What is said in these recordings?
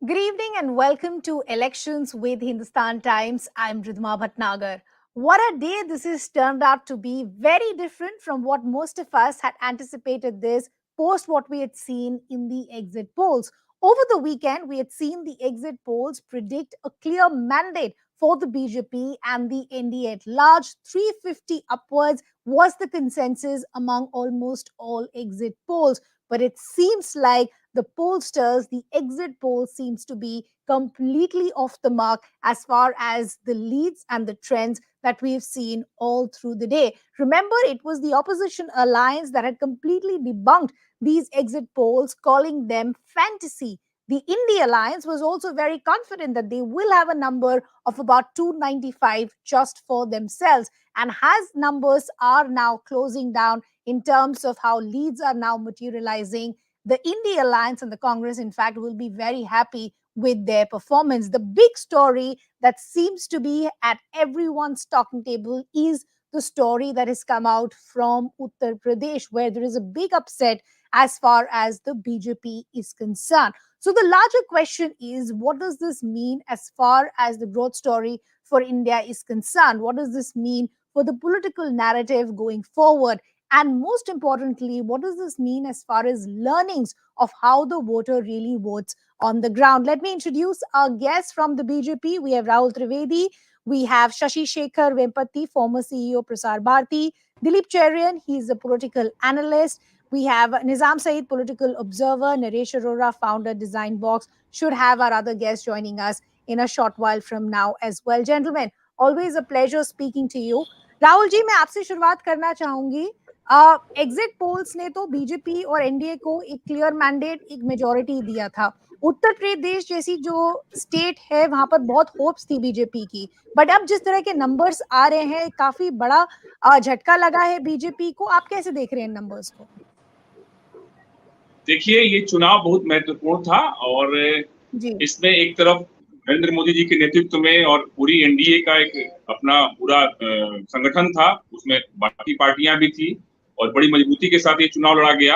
Good evening and welcome to Elections with Hindustan Times. I'm Patnaik. What a day this has turned out to be, very different from what most of us had anticipated this post what we had seen in the exit polls. Over the weekend, we had seen the exit polls predict a clear mandate for the BJP and the NDA at large. 350 upwards was the consensus among almost all exit polls. But it seems like the pollsters, the exit poll seems to be completely off the mark as far as the leads and the trends that we've seen all through the day. Remember, it was the opposition alliance that had completely debunked these exit polls, calling them fantasy. The I.N.D.A. alliance was also very confident that they will have a number of about 295 just for themselves. And as numbers are now closing down in terms of how leads are now materializing, the I.N.D.A. alliance and the Congress, in fact, will be very happy with their performance. The big story that seems to be at everyone's talking table is the story that has come out from Uttar Pradesh, where there is a big upset as far as the BJP is concerned. So the larger question is, what does this mean as far as the growth story for India is concerned? What does this mean for the political narrative going forward? And most importantly, what does this mean as far as learnings of how the voter really votes on the ground? Let me introduce our guests from the BJP. We have Rahul Trivedi. We have Shashi Shekhar Vempati, former CEO Prasar Bharati. Dilip Cherian, he's a political analyst. We have Nizam Saeed, political observer. Naresh Arora, founder, Design Box. Should have our other guests joining us in a short while from now as well. Gentlemen, always a pleasure speaking to you. Rahul ji, मैं आपसे शुरुआत करना चाहूंगी. Exit polls ने तो BJP और NDA को एक क्लियर मैंडेट, एक मेजोरिटी दिया था. उत्तर प्रदेश जैसी जो स्टेट है वहां पर बहुत होप्स थी बीजेपी की, बट अब जिस तरह के नंबर्स आ रहे हैं, काफी बड़ा झटका लगा है बीजेपी को. आप कैसे देख रहे हैं नंबर्स को? देखिए, ये चुनाव बहुत महत्वपूर्ण था और इसमें एक तरफ नरेंद्र मोदी जी के नेतृत्व में और पूरी एनडीए का एक अपना पूरा संगठन था, उसमें बाकी पार्टियां भी थी और बड़ी मजबूती के साथ ये चुनाव लड़ा गया.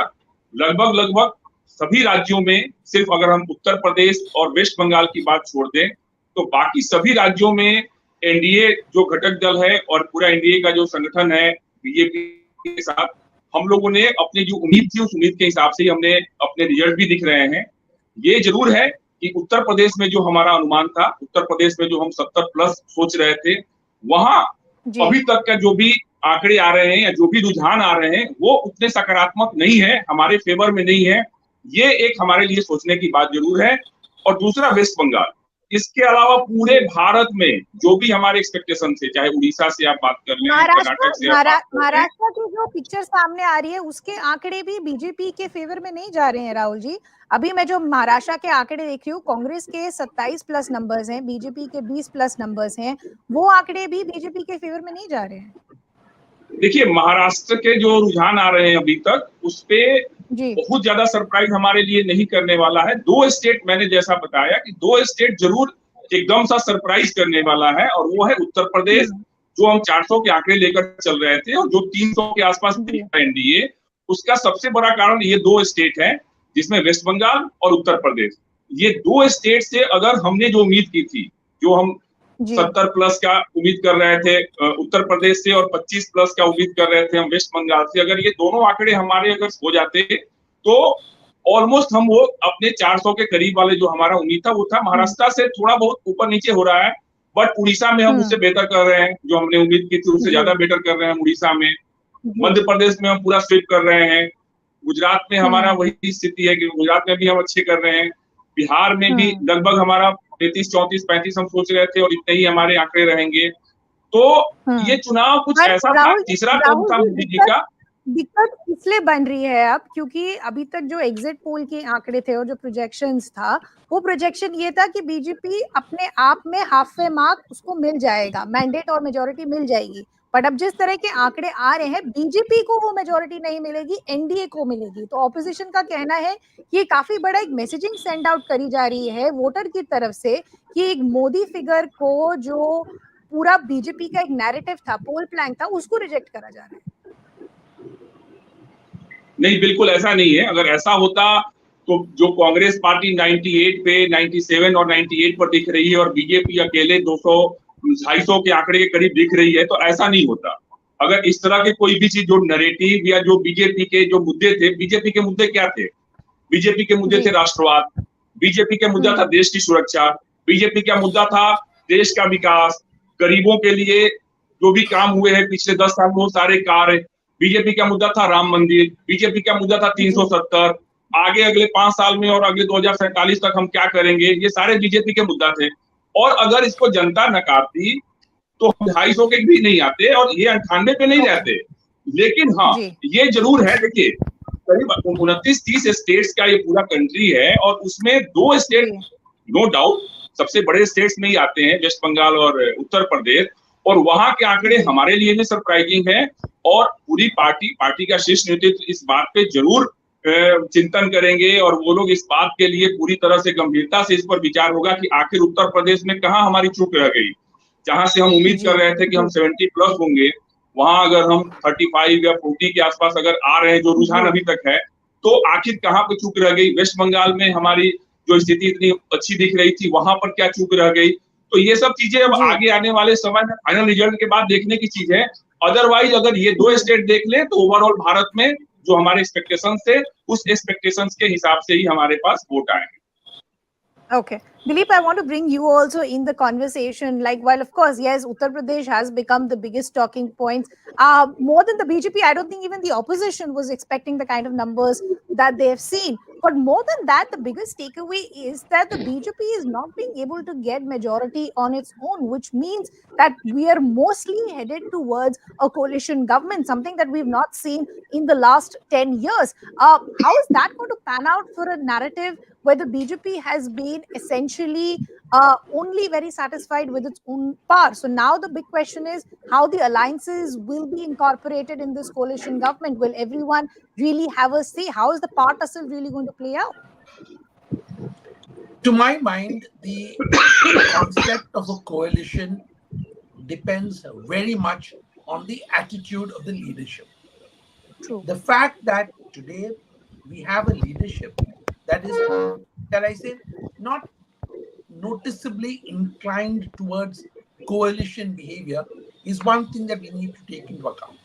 लगभग सभी राज्यों में, सिर्फ अगर हम उत्तर प्रदेश और वेस्ट बंगाल की बात छोड़ दें तो बाकी सभी राज्यों में एनडीए जो घटक दल है और पूरा एनडीए का जो संगठन है बीजेपी के साथ, हम लोगों ने अपनी जो उम्मीद थी उस उम्मीद के हिसाब से हमने अपने रिजल्ट भी दिख रहे हैं. ये जरूर है कि उत्तर प्रदेश में जो हमारा अनुमान था, उत्तर प्रदेश में जो हम 70 प्लस सोच रहे थे, वहां अभी तक का जो भी आंकड़े आ रहे हैं या जो भी रुझान आ रहे हैं वो उतने सकारात्मक नहीं है, हमारे फेवर में नहीं है. ये एक हमारे लिए सोचने की बात जरूर है. और दूसरा वेस्ट बंगाल, इसके अलावा पूरे भारत में जो भी हमारे एक्सपेक्टेशन थे, चाहे उड़ीसा से आप बात कर लें, कर्नाटक से महाराष्ट्र की जो पिक्चर सामने आ रही है उसके आंकड़े भी बीजेपी के फेवर में नहीं जा रहे हैं राहुल जी. अभी मैं जो महाराष्ट्र के आंकड़े देख रही हूँ, कांग्रेस के 27 प्लस नंबर्स हैं, बीजेपी के 20 प्लस नंबर्स हैं, वो आंकड़े भी बीजेपी के फेवर में नहीं जा रहे हैं. देखिए, महाराष्ट्र के जो रुझान आ रहे हैं अभी तक, उस पे बहुत ज्यादा सरप्राइज हमारे लिए नहीं करने वाला है. दो स्टेट, मैंने जैसा बताया कि दो स्टेट जरूर एकदम सा सरप्राइज करने वाला है, और वो है उत्तर प्रदेश, जो हम 400 के आंकड़े लेकर चल रहे थे और जो 300 के आसपास एनडीए. उसका सबसे बड़ा कारण ये दो स्टेट है, जिसमें वेस्ट बंगाल और उत्तर प्रदेश. ये दो स्टेट से अगर हमने जो उम्मीद की थी, जो हम 70 प्लस का उम्मीद कर रहे थे उत्तर प्रदेश से और 25 प्लस का उम्मीद कर रहे थे हम वेस्ट बंगाल से, अगर ये दोनों आंकड़े हमारे अगर हो जाते तो ऑलमोस्ट हम वो अपने 400 के करीब वाले जो हमारा उम्मीद था वो था. महाराष्ट्र से थोड़ा बहुत ऊपर नीचे हो रहा है, बट उड़ीसा में हम उससे बेहतर कर रहे हैं. जो हमने उम्मीद की थी उससे ज्यादा बेटर कर रहे हैं उड़ीसा में. मध्य प्रदेश में हम पूरा स्वीप कर रहे हैं. गुजरात में हमारा वही स्थिति है कि गुजरात में भी हम अच्छे कर रहे हैं. बिहार में भी लगभग हमारा 33, 34, 35 हम सोच रहे थे और इतने ही हमारे आंकड़े रहेंगे. तो ये चुनाव कुछ ऐसा था, तीसरा टर्म था मोदी जी का. दिक्कत इसलिए बन रही है अब क्योंकि अभी तक जो एग्जिट पोल के आंकड़े थे और जो प्रोजेक्शंस था, वो प्रोजेक्शन ये था कि बीजेपी अपने आप में हाफ वे मार्क उसको मिल जाएगा, मैंडेट और मेजोरिटी मिल जाएगी. बट अब जिस तरह के आंकड़े आ रहे हैं, बीजेपी को वो मेजोरिटी नहीं मिलेगी, एनडीए को मिलेगी. तो ऑपोजिशन का कहना है कि काफी बड़ा एक मैसेजिंग सेंड आउट करी जा रही है वोटर की तरफ से कि एक मोदी फिगर को, जो पूरा बीजेपी का एक नैरेटिव था, पोल प्लैंक था, उसको रिजेक्ट करा जा रहा है. नहीं, बिल्कुल ऐसा नहीं है. अगर ऐसा होता तो जो कांग्रेस पार्टी 98 पे 97 और 98 पर दिख रही है और बीजेपी अकेले 200 250 के आंकड़े के करीब दिख रही है, तो ऐसा नहीं होता। अगर इस तरह के कोई भी चीज, जो नैरेटिव या जो बीजेपी के जो मुद्दे थे, बीजेपी के मुद्दे क्या थे? बीजेपी के मुद्दे थे राष्ट्रवाद, बीजेपी का मुद्दा था देश की सुरक्षा, बीजेपी का मुद्दा था देश का विकास, गरीबों के लिए जो भी काम हुए हैं पिछले 10 साल में वो सारे कार्य, बीजेपी का मुद्दा था राम मंदिर, बीजेपी का मुद्दा था 370, आगे अगले 5 साल में और अगले 2047 तक हम क्या करेंगे, ये सारे बीजेपी के मुद्दा थे। और अगर इसको जनता नकारती तो 250 के भी नहीं आते और ये 98 पे नहीं रहते। लेकिन हाँ, ये जरूर है, देखिए करीब 29-30 स्टेट्स का ये पूरा कंट्री है और उसमें 2 स्टेट नो डाउट सबसे बड़े स्टेट्स में ही आते हैं, वेस्ट बंगाल और उत्तर प्रदेश, और वहां के आंकड़े हमारे लिए भी सरप्राइजिंग है। और पूरी पार्टी का शीर्ष नेतृत्व इस बात पे जरूर चिंतन करेंगे और वो लोग इस बात के लिए पूरी तरह से गंभीरता से इस पर विचार होगा कि आखिर उत्तर प्रदेश में कहाँ हमारी चूक रह गई। जहां से हम उम्मीद कर रहे थे कि हम 70 प्लस होंगे, वहां अगर हम 35 या 40 के आसपास अगर आ रहे हैं, जो रुझान अभी तक है, तो आखिर कहाँ पे चूक रह गई? वेस्ट बंगाल में हमारी जो स्थिति इतनी अच्छी दिख रही थी, वहां पर क्या चूक रह गई? तो ये सब चीजें अब आगे आने वाले समय में फाइनल रिजल्ट के बाद देखने की चीज है। अदरवाइज अगर ये 2 स्टेट देख ले तो ओवरऑल भारत में जो हमारे एक्सपेक्टेशंस थे, उस एक्सपेक्टेशंस के हिसाब से ही हमारे पास वोट आए। Okay. Dilip, I want to bring you also in the conversation. Like, while of course, yes, Uttar Pradesh has become the biggest talking points. More than the BJP, I don't think even the opposition was expecting the kind of numbers that they have seen. But more than that, the biggest takeaway is that the BJP is not being able to get majority on its own, which means that we are mostly headed towards a coalition government, something that we've not seen in the last 10 years. How is that going to pan out for a narrative where the BJP has been essentially only very satisfied with its own power? So now the big question is how the alliances will be incorporated in this coalition government. Will everyone really have a say? How is the power tussle really going to play out? To my mind, the concept of a coalition depends very much on the attitude of the leadership. True. The fact that today we have a leadership that is, shall I say, not noticeably inclined towards coalition behavior is one thing that we need to take into account.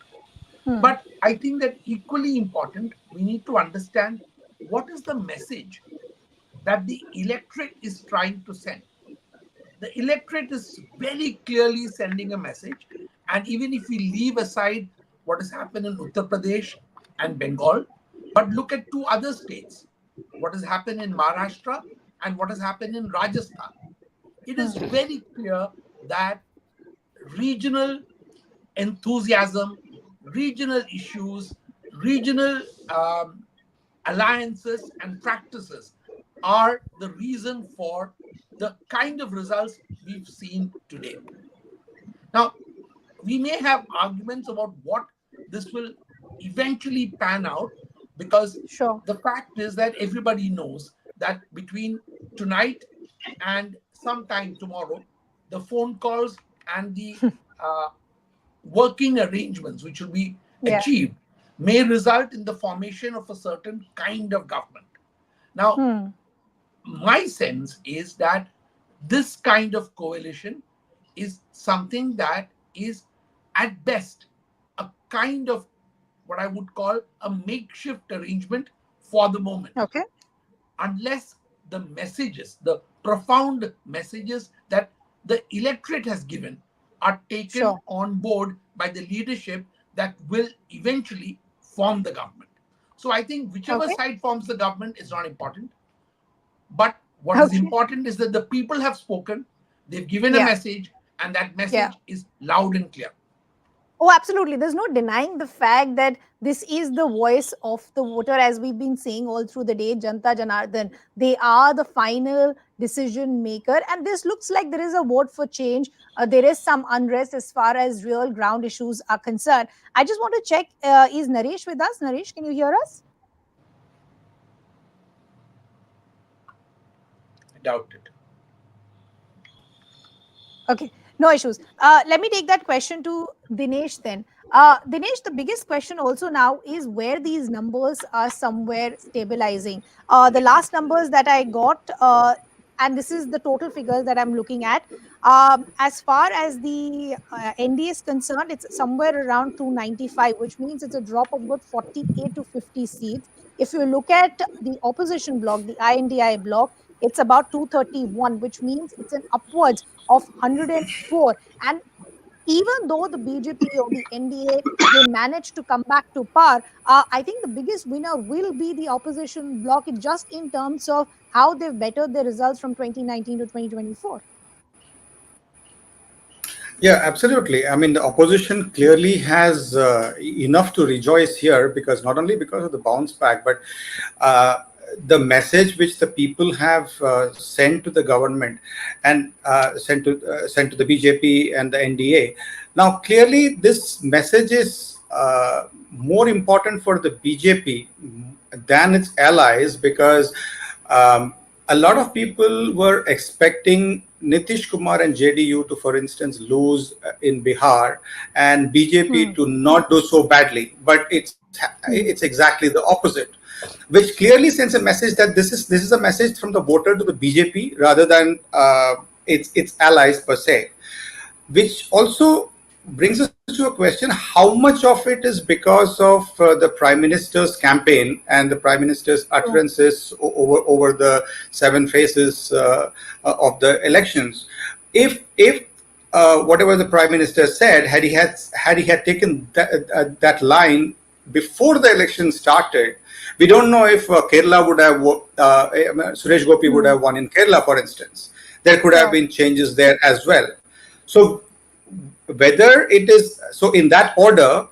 But I think that equally important, we need to understand what is the message that the electorate is trying to send. The electorate is very clearly sending a message. And even if we leave aside what has happened in Uttar Pradesh and Bengal, but look at 2 other states, what has happened in Maharashtra and what has happened in Rajasthan, it is very clear that regional enthusiasm, regional issues, regional alliances and practices are the reason for the kind of results we've seen today. Now, we may have arguments about what this will eventually pan out, because the fact is that everybody knows that between tonight and sometime tomorrow, the phone calls and the working arrangements which will be achieved may result in the formation of a certain kind of government. Now, my sense is that this kind of coalition is something that is at best a kind of what I would call a makeshift arrangement for the moment. Okay. Unless the messages, the profound messages that the electorate has given are taken on board by the leadership that will eventually form the government. So I think whichever side forms the government is not important. But what is important is that the people have spoken, they've given a message, and that message is loud and clear. Oh, absolutely. There's no denying the fact that this is the voice of the voter, as we've been saying all through the day, Janta Janardhan. They are the final decision maker. And this looks like there is a vote for change. There is some unrest as far as real ground issues are concerned. I just want to check, is Naresh with us? Naresh, can you hear us? I doubt it. Okay. No issues. Let me take that question to Dinesh then. Dinesh, the biggest question also now is where these numbers are somewhere stabilizing. The last numbers that I got, and this is the total figures that I'm looking at. As far as the NDA is concerned, it's somewhere around 295, which means it's a drop of about 48 to 50 seats. If you look at the opposition bloc, the I.N.D.I.A bloc, it's about 231, which means it's an upwards of 104. And even though the BJP or the NDA they managed to come back to par, I think the biggest winner will be the opposition bloc, just in terms of how they've bettered their results from 2019 to 2024. Yeah, absolutely. I mean, the opposition clearly has enough to rejoice here, because not only because of the bounce back, but the message which the people have sent to the government and sent to the BJP and the NDA. Now, clearly, this message is more important for the BJP than its allies, because um, a lot of people were expecting Nitish Kumar and JDU to, for instance, lose in Bihar, and BJP to not do so badly. But it's exactly the opposite, which clearly sends a message that this is a message from the voter to the BJP rather than its allies per se, which also brings us to a question: how much of it is because of the Prime Minister's campaign and the Prime Minister's utterances over the 7 phases of the elections? If whatever the Prime Minister said, had he taken that line before the election started, we don't know if Kerala would have Suresh Gopi would have won in Kerala, for instance. There could have been changes there as well. So whether it is so in that order,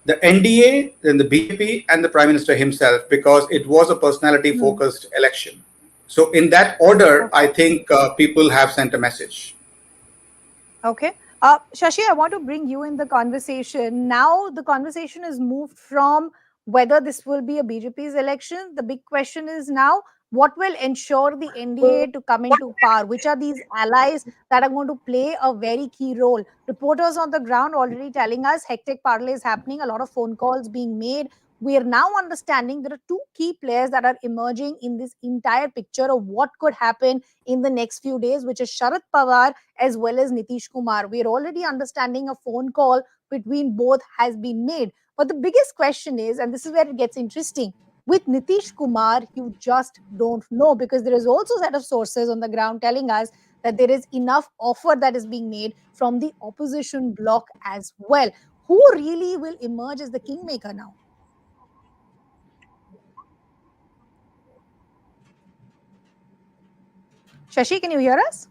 the NDA, then the BJP, and the Prime Minister himself, because it was a personality focused election. So in that order, I think people have sent a message. Okay. Shashi, I want to bring you in the conversation. Now, the conversation is moved from whether this will be a BJP's election. The big question is now what will ensure the NDA to come into power? Which are these allies that are going to play a very key role? Reporters on the ground already telling us hectic parlay is happening, a lot of phone calls being made. We are now understanding there are two key players that are emerging in this entire picture of what could happen in the next few days, which is Sharad Pawar as well as Nitish Kumar. We are already understanding a phone call between both has been made. But the biggest question is, and this is where it gets interesting, with Nitish Kumar, you just don't know, because there is also a set of sources on the ground telling us that there is enough offer that is being made from the opposition bloc as well. Who really will emerge as the kingmaker now? Shashi, can you hear us?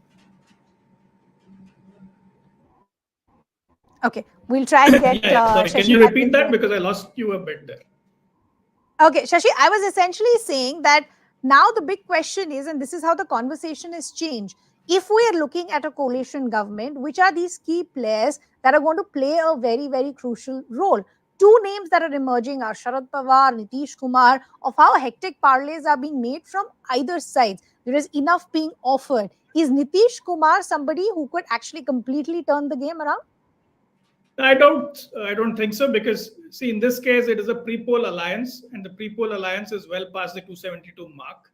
Okay, we'll try and get Yeah, sorry. Can Shashi you back repeat in that? here. Because I lost you a bit there. Okay, Shashi, I was essentially saying that now the big question is, and this is how the conversation is changed. If we are looking at a coalition government, which are these key players that are going to play a very, very crucial role? Two names that are emerging are Sharad Pawar, Nitish Kumar, of how hectic parlays are being made from either sides. There is enough being offered. Is Nitish Kumar somebody who could actually completely turn the game around? I don't think so, because see, in this case, it is a pre-poll alliance, and the pre-poll alliance is well past the 272 mark.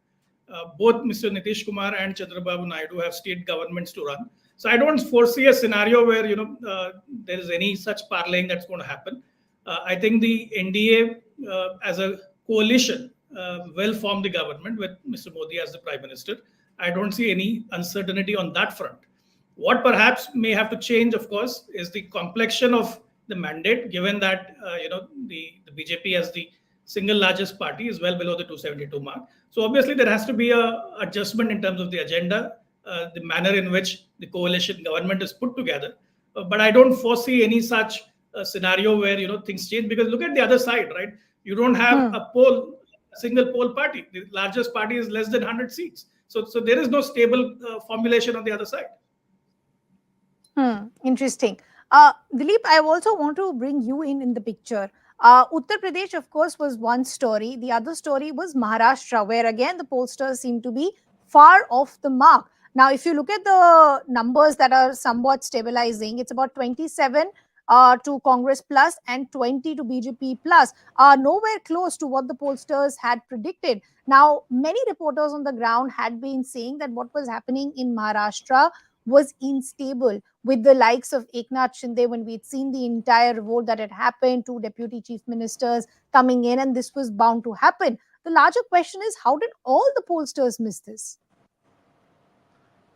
Both Mr. Nitish Kumar and Chandrababu Naidu have state governments to run, so I don't foresee a scenario where there is any such parlaying that's going to happen. I think the NDA as a coalition will form the government with Mr. Modi as the prime minister. I don't see any uncertainty on that front. What perhaps may have to change, of course, is the complexion of the mandate, given that the BJP as the single largest party is well below the 272 mark. So obviously there has to be a adjustment in terms of the agenda, the manner in which the coalition government is put together. But I don't foresee any such scenario where things change, because look at the other side, right? You don't have a single poll party. The largest party is less than 100 seats. So there is no stable formulation on the other side. Interesting. Dilip, I also want to bring you in the picture. Uttar Pradesh, of course, was one story. The other story was Maharashtra, where again the pollsters seem to be far off the mark. Now, if you look at the numbers that are somewhat stabilizing, it's about 27 to Congress plus and 20 to BJP plus, nowhere close to what the pollsters had predicted. Now, many reporters on the ground had been saying that what was happening in Maharashtra was unstable, with the likes of Eknath Shinde, when we'd seen the entire revolt that had happened, two deputy chief ministers coming in, and this was bound to happen. The larger question is, how did all the pollsters miss this?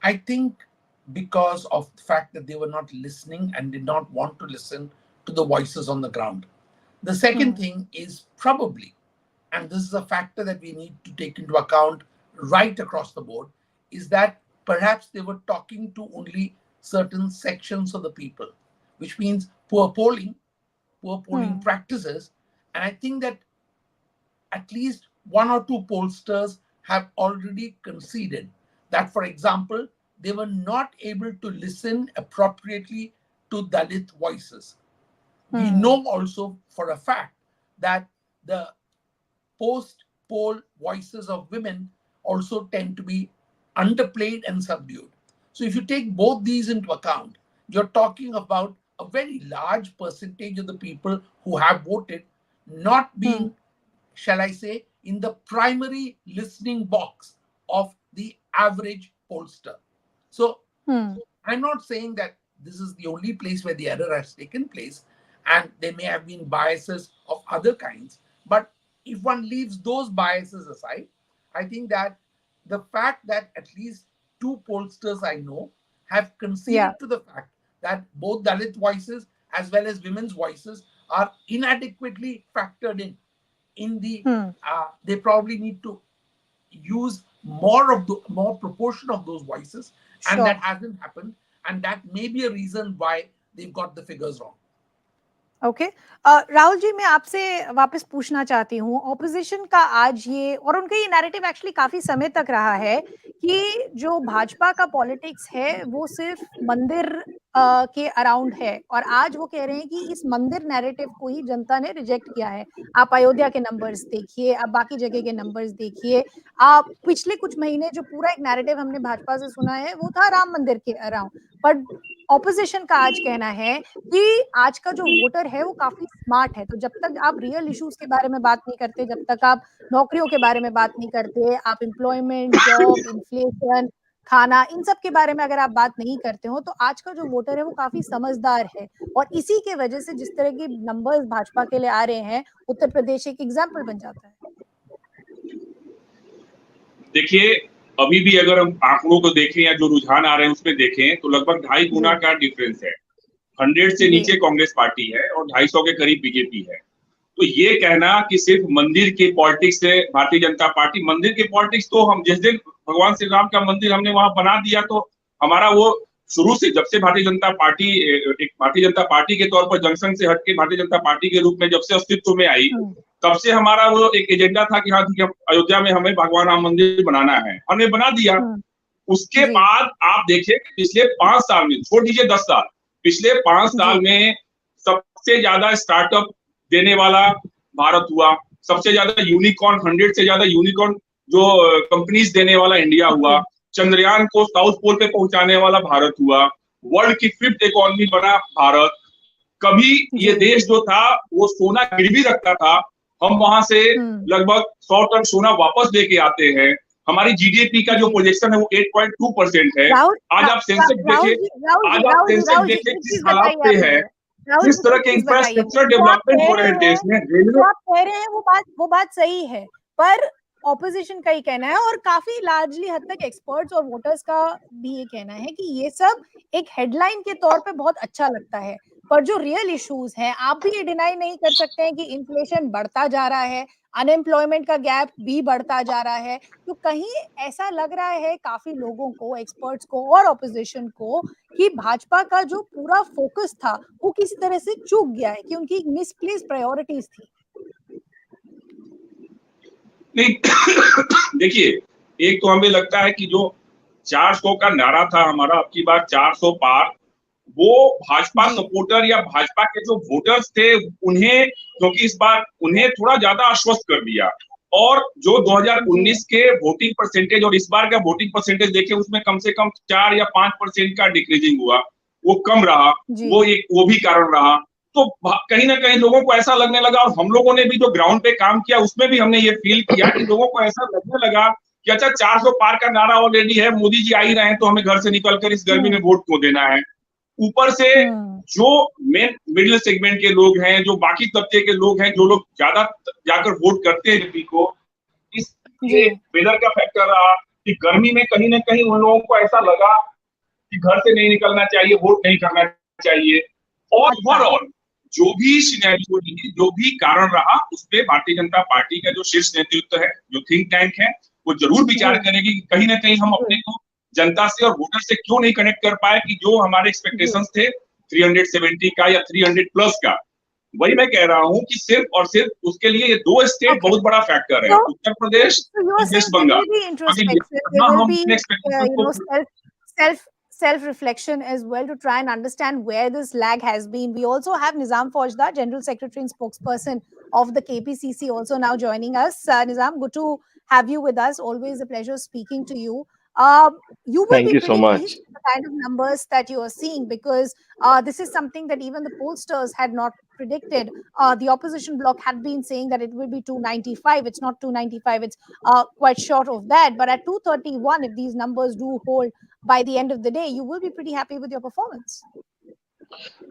I think because of the fact that they were not listening and did not want to listen to the voices on the ground. The second thing is probably, and this is a factor that we need to take into account right across the board, is that perhaps they were talking to only certain sections of the people, which means poor polling practices. And I think that at least one or two pollsters have already conceded that, for example, they were not able to listen appropriately to Dalit voices. We know also for a fact that the post-poll voices of women also tend to be underplayed and subdued. So if you take both these into account, you're talking about a very large percentage of the people who have voted not being, shall I say, in the primary listening box of the average pollster. So I'm not saying that this is the only place where the error has taken place, and there may have been biases of other kinds. But if one leaves those biases aside, I think that the fact that at least two pollsters I know have conceded to the fact that both Dalit voices as well as women's voices are inadequately factored in the they probably need to use more proportion of those voices, and that hasn't happened, and that may be a reason why they've got the figures wrong. Okay Rahul ji, मैं आपसे वापस पूछना चाहती हूँ, opposition का आज ये, और उनका ये नैरेटिव एक्चुअली काफी समय तक रहा है कि जो भाजपा का पॉलिटिक्स है वो सिर्फ मंदिर के अराउंड है, और आज वो कह रहे हैं कि इस मंदिर नैरेटिव को ही जनता ने रिजेक्ट किया है। आप अयोध्या के नंबर्स देखिए, आप बाकी जगह के नंबर्स देखिए, आप पिछले कुछ महीने जो पूरा एक नैरेटिव हमने भाजपा से सुना है वो था राम मंदिर के अराउंड, बट ऑपोजिशन का आज कहना है कि आज का जो वोटर है वो काफी स्मार्ट है। तो जब तक आप रियल इश्यूज के बारे में बात नहीं करते, जब तक आप नौकरियों के बारे में बात नहीं करते, आप एम्प्लॉयमेंट, जॉब, इन्फ्लेशन, खाना, इन सब के बारे में अगर आप बात नहीं करते हो, तो आज का जो वोटर है वो काफी समझदार है, और इसी के वजह से जिस तरह के नंबर्स भाजपा के लिए आ रहे हैं, उत्तर प्रदेश एक एग्जाम्पल बन जाता है। देखिए, अभी भी अगर हम आंकड़ों को देखें या जो रुझान आ रहे हैं उसमें देखें तो लगभग 2.5 गुना का डिफरेंस है। 100 से नीचे कांग्रेस पार्टी है और 250 के करीब बीजेपी है। तो ये कहना कि सिर्फ मंदिर के पॉलिटिक्स से भारतीय जनता पार्टी, मंदिर के पॉलिटिक्स तो हम जिस दिन भगवान श्री राम का मंदिर हमने वहां बना दिया, तो हमारा वो शुरू से, जब से भारतीय जनता पार्टी एक भारतीय जनता पार्टी के तौर पर जनसंघ से हटके भारतीय जनता पार्टी के रूप में जब से अस्तित्व में आई, तब से हमारा वो एक एजेंडा था कि हाँ ठीक है, अयोध्या में हमें भगवान राम मंदिर बनाना है, हमने बना दिया। उसके बाद आप देखिए पिछले 5 साल में, छोड़ दीजिए 10 साल, पिछले 5 साल में सबसे ज्यादा स्टार्टअप देने वाला भारत हुआ, सबसे ज्यादा यूनिकॉर्न, 100 से ज्यादा यूनिकॉर्न जो कंपनीज देने वाला इंडिया हुआ, चंद्रयान को साउथ पोल पे पहुंचाने वाला भारत हुआ, वर्ल्ड की 5th इकोनॉमी बना भारत। कभी ये देश जो था वो सोना गिरवी रखता था, हम वहां से लगभग 100 टन सोना वापस लेके आते हैं। हमारी जीडीपी का जो प्रोजेक्शन है वो 8.2% है। आज आप सेंसेक्स देखिए, किस हालात पे है, किस तरह के इंफ्रास्ट्रक्चर डेवलपमेंट हो रहे हैं देश में। रेलवे आप कह रहे हैं वो बात सही है, पर ऑपोजिशन का ही कहना है, और काफी लार्जली हद तक एक्सपर्ट्स और वोटर्स का भी ये कहना है कि ये सब एक हेडलाइन के तौर पे बहुत अच्छा लगता है, पर जो रियल इश्यूज हैं, आप भी ये डिनाई नहीं कर सकते हैं कि इन्फ्लेशन बढ़ता जा रहा है, अनएम्प्लॉयमेंट का गैप भी बढ़ता जा रहा है। तो कहीं ऐसा लग रहा है काफी लोगों को, एक्सपर्ट्स को और ऑपोजिशन को, कि भाजपा का जो पूरा फोकस था वो किसी तरह से चूक गया है, कि उनकी मिसप्लेस्ड प्रायोरिटीज थी। नहीं देखिए, एक तो हमें लगता है कि जो 400 का नारा था हमारा, अब की बार 400 पार, वो भाजपा सपोर्टर या भाजपा के जो वोटर्स थे उन्हें, क्योंकि इस बार उन्हें थोड़ा ज्यादा आश्वस्त कर दिया, और जो 2019 के वोटिंग परसेंटेज और इस बार का वोटिंग परसेंटेज देखें उसमें कम से कम 4 या 5% का डिक्रीजिंग हुआ। वो कम रहा, वो भी कारण रहा। तो कहीं ना कहीं लोगों को ऐसा लगने लगा, और हम लोगों ने भी जो ग्राउंड पे काम किया उसमें भी हमने ये फील किया कि लोगों को ऐसा लगने लगा कि अच्छा 400 पार का नारा ऑलरेडी है, मोदी जी आ ही रहे हैं, तो हमें घर से निकलकर इस गर्मी में वोट क्यों देना है। ऊपर से जो मेन मिडिल सेगमेंट के लोग हैं, जो बाकी तबके के लोग हैं, जो लोग ज्यादा जाकर वोट करते हैं बीजेपी को, इस ये वेदर का फैक्टर रहा कि गर्मी में कहीं ना कहीं उन लोगों को ऐसा लगा कि घर से नहीं निकलना चाहिए, वोट नहीं करना चाहिए। और ओवरऑल जो भी सिनेरियो, जो भी कारण रहा, उस पे भारतीय जनता पार्टी का जो शीर्ष नेतृत्व है, जो थिंक टैंक है, वो जरूर विचार करेगी कि कहीं ना कहीं हम अपने को जनता से और वोटर से क्यों नहीं कनेक्ट कर पाए, कि जो हमारे एक्सपेक्टेशंस थे 370 का या 300 प्लस का। वही मैं कह रहा हूँ कि सिर्फ और सिर्फ उसके लिए ये दो स्टेट बहुत बड़ा फैक्टर है, उत्तर प्रदेश और West Bengal. Self-reflection as well to try and understand where this lag has been. We also have Nizam Faujdar, General Secretary and spokesperson of the KPCC, also now joining us. Nizam, good to have you with us. Always a pleasure speaking to you. You will be pretty pleased with the kind of numbers that you are seeing, because this is something that even the pollsters had not predicted. The opposition bloc had been saying that it will be 295. It's not 295. It's quite short of that. But at 231, if these numbers do hold by the end of the day, you will be pretty happy with your performance.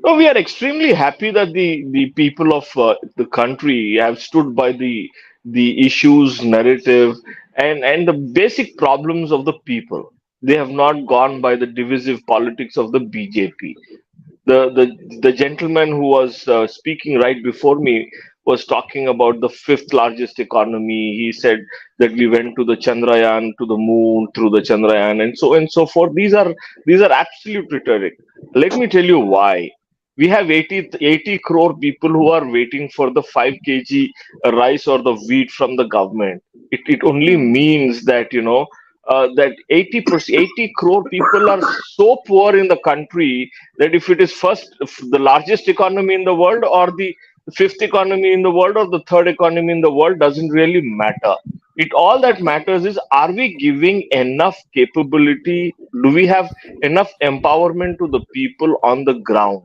No, we are extremely happy that the people of the country have stood by the issues, narrative, and the basic problems of the people. They have not gone by the divisive politics of the BJP. The gentleman who was speaking right before me was talking about the fifth largest economy. He said that we went to the Chandrayaan, to the moon through the Chandrayaan, and so forth. These are absolute rhetoric. Let me tell you why. We have 80 crore people who are waiting for the 5 kg rice or the wheat from the government. It only means that, that 80 crore people are so poor in the country that if it is if the largest economy in the world, or the fifth economy in the world, or the third economy in the world, doesn't really matter. It all that matters is, are we giving enough capability? Do we have enough empowerment to the people on the ground?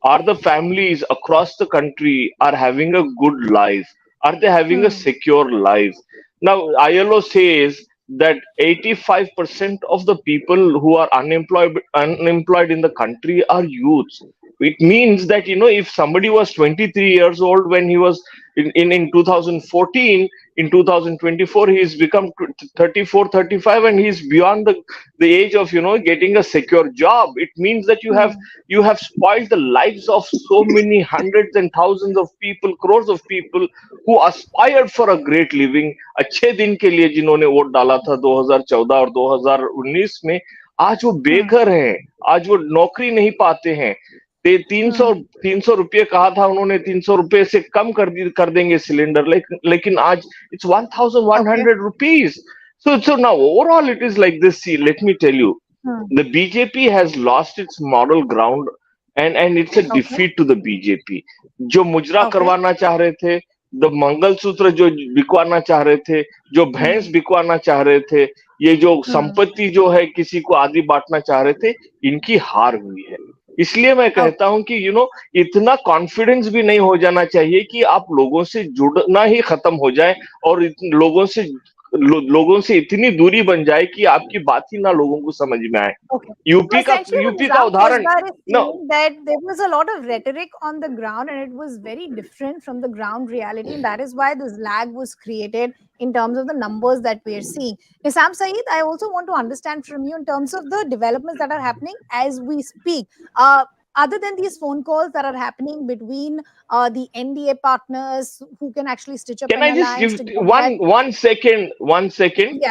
Are the families across the country are having a good life? Are they having a secure life? Now, ILO says that 85% of the people who are unemployed in the country are youths. It means that, if somebody was 23 years old when he was in 2014, in 2024 he's become 34, 35, and he's beyond the age of, getting a secure job. It means that you have spoiled the lives of so many hundreds and thousands of people, crores of people who aspired for a great living. अच्छे दिन के लिए जिन्होंने vote डाला था 2014 और 2019 में, आज वो बेघर हैं, आज वो नौकरी नहीं पाते हैं। 300 रुपये कहा था उन्होंने, 300 रुपये से कम कर देंगे सिलेंडर, लेकिन आज it's 1,100 rupees. So now overall it is like this. See, let me tell you, the BJP has lost its moral ground, and it's a defeat to the BJP. जो मुजरा करवाना चाह रहे थे, the मंगलसूत्र जो बिकवाना चाह रहे थे, जो भैंस बिकवाना चाह रहे थे, ये जो संपत्ति जो है किसी को आदि बांटना चाह रहे थे, इनकी हार हुई है। इसलिए मैं कहता हूं कि इतना कॉन्फिडेंस भी नहीं हो जाना चाहिए कि आप लोगों से जुड़ना ही खत्म हो जाए, और लोगों से इतनी दूरी बन जाए कि आपकी बात ही ना लोगों को समझ में आए। यूपी का उदाहरण, that there was a lot of rhetoric on the ground and it was very different from the ground reality, and that is why this lag was created in terms of the numbers that we are seeing. Nisam Saeed, I also want to understand from you in terms of the developments that are happening as we speak. Other than these phone calls that are happening between the NDA partners who can actually stitch up an alliance. Can I just give one second?